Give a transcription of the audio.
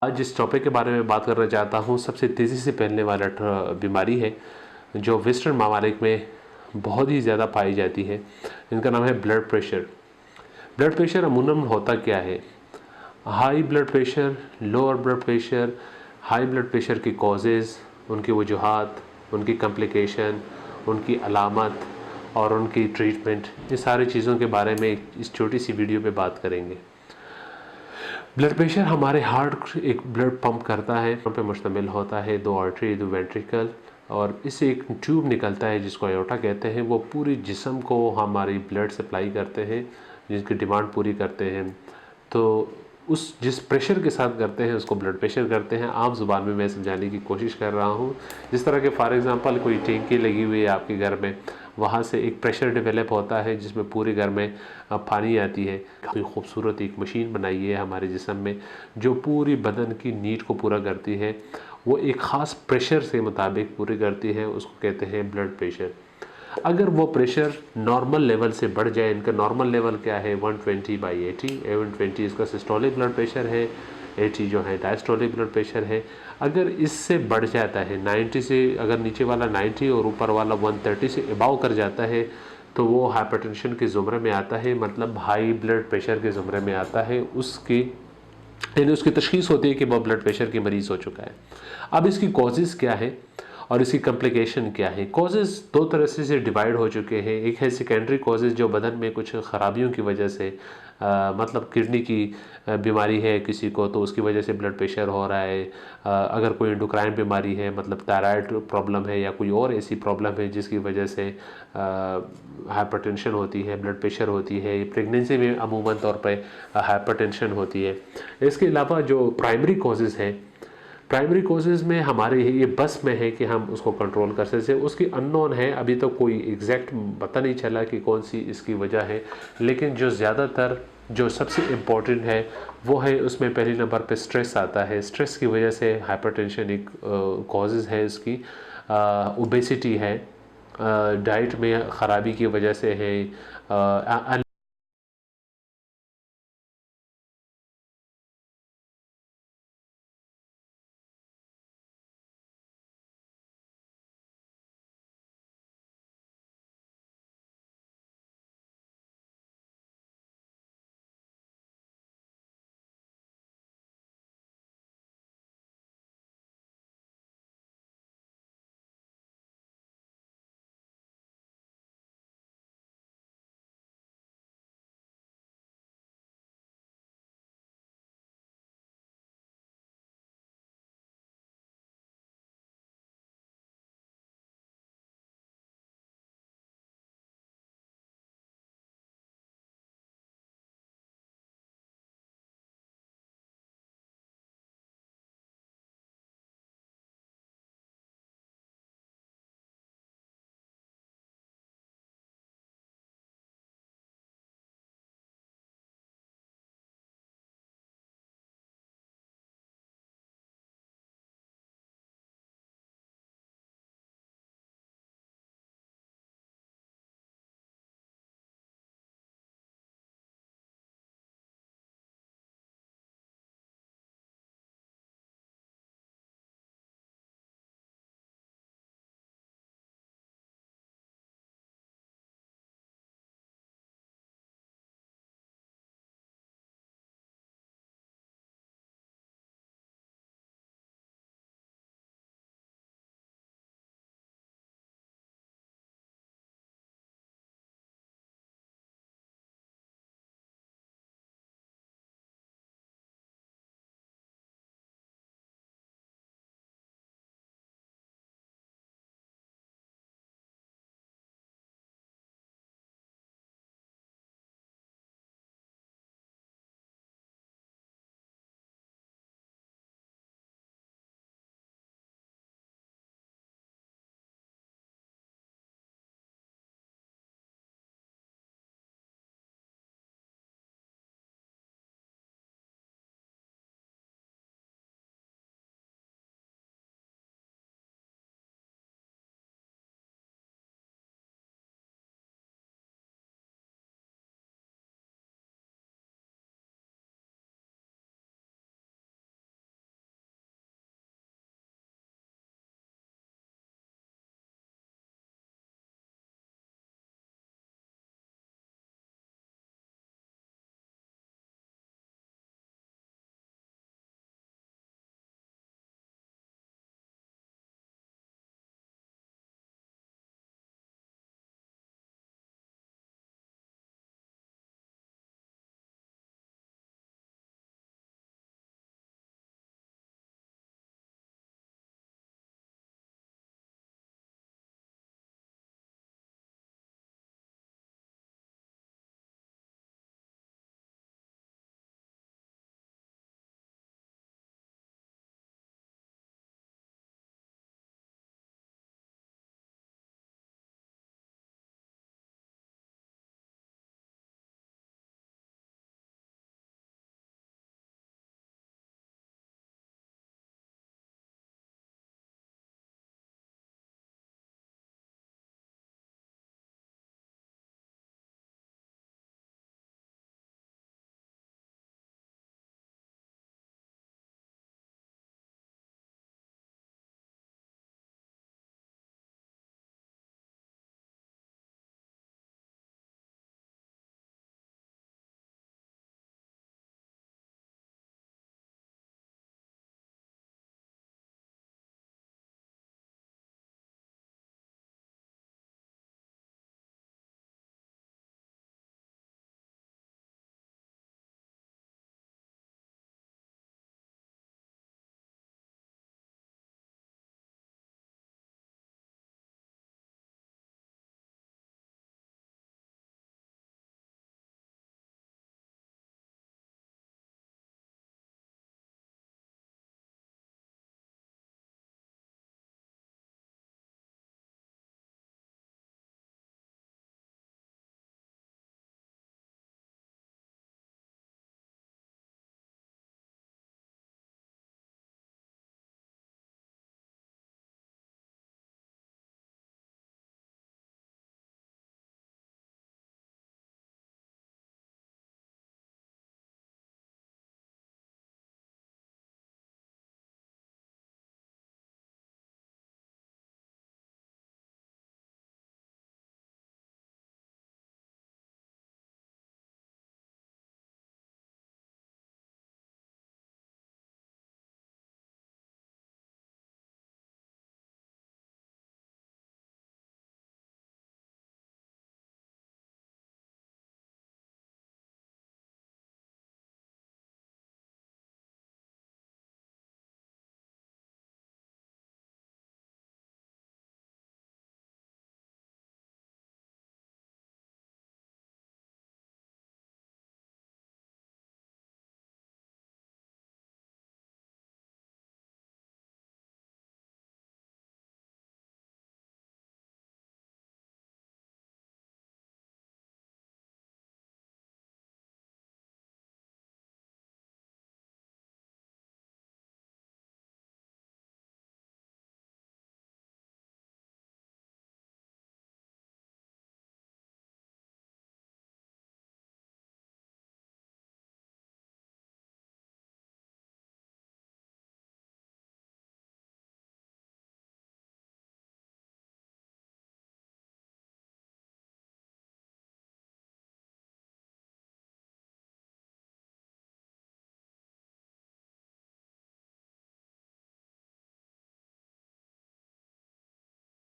आज जिस टॉपिक के बारे में बात करना चाहता हूँ सबसे तेज़ी से फैलने वाला बीमारी है जो वेस्टर्न ममालिक में बहुत ही ज़्यादा पाई जाती है। इनका नाम है ब्लड प्रेशर। ब्लड प्रेशर अमूमन होता क्या है? High blood pressure, lower blood pressure, high blood pressure की कॉजेज़, उनकी वजूहात, उनकी कॉम्प्लिकेशन, उनकी अलामत और उनकी ट्रीटमेंट, ये सारी चीज़ों के बारे में इस छोटी सी वीडियो पे बात करेंगे। ब्लड प्रेशर हमारे हार्ट एक ब्लड पंप करता है, पे मुश्तमिल होता है, 2 आर्टरी 2 वेंट्रिकल और इससे एक ट्यूब निकलता है जिसको एओर्टा कहते हैं। वो पूरी जिस्म को हमारी ब्लड सप्लाई करते हैं, जिसकी डिमांड पूरी करते हैं। तो उस जिस प्रेशर के साथ करते हैं उसको ब्लड प्रेशर करते हैं। आम ज़ुबान में मैं समझाने की कोशिश कर रहा हूँ। जिस तरह के फॉर एग्ज़ाम्पल कोई टैंकी लगी हुई है आपके घर में, वहाँ से एक प्रेशर डेवलप होता है जिसमें पूरे घर में पानी आती है। काफ़ी खूबसूरत एक मशीन बनाई है हमारे जिस्म में जो पूरी बदन की नीड को पूरा करती है। वो एक ख़ास प्रेशर से मुताबिक पूरी करती है, उसको कहते हैं ब्लड प्रेशर। अगर वो प्रेशर नॉर्मल लेवल से बढ़ जाए, इनका नॉर्मल लेवल क्या है 120/80, 120 इसका सिस्टोलिक ब्लड प्रेशर है, 80 जो है डायस्टोलिक ब्लड प्रेशर है। अगर इससे बढ़ जाता है 90 से, अगर नीचे वाला 90 और ऊपर वाला 130 से अबाव कर जाता है तो वो हाइपरटेंशन के ज़ुमरे में आता है, मतलब हाई ब्लड प्रेशर के ज़ुमरे में आता है। उसकी तशख़ीस होती है कि वो ब्लड प्रेशर की मरीज़ हो चुका है। अब इसकी कॉजेज़ क्या है और इसकी कॉम्प्लिकेशन क्या है? कॉजेज़ 2 तरह से डिवाइड हो चुके हैं। एक है सेकेंडरी कॉजेज़ जो बदन में कुछ ख़राबियों की वजह से मतलब किडनी की बीमारी है किसी को तो उसकी वजह से ब्लड प्रेशर हो रहा है। अगर कोई एंडोक्राइन बीमारी है, मतलब थायराइड प्रॉब्लम है या कोई और ऐसी प्रॉब्लम है जिसकी वजह से हाइपरटेंशन होती है, ब्लड प्रेशर होती है। प्रेगनेंसी में अमूमन तौर पे हाइपरटेंशन होती है। इसके अलावा जो प्राइमरी कॉजेज़ हैं, प्राइमरी कॉजेज़ में हमारे ये बस में है कि हम उसको कंट्रोल कर सकते हैं। उसकी अननोन है, अभी तक कोई एग्जैक्ट पता नहीं चला कि कौन सी इसकी वजह है। लेकिन जो ज़्यादातर जो सबसे इम्पॉर्टेंट है वो है, उसमें पहले नंबर पे स्ट्रेस आता है। स्ट्रेस की वजह से हाइपरटेंशन एक कॉजेज़ है इसकी। ओबेसिटी है, डाइट में ख़राबी की वजह से है,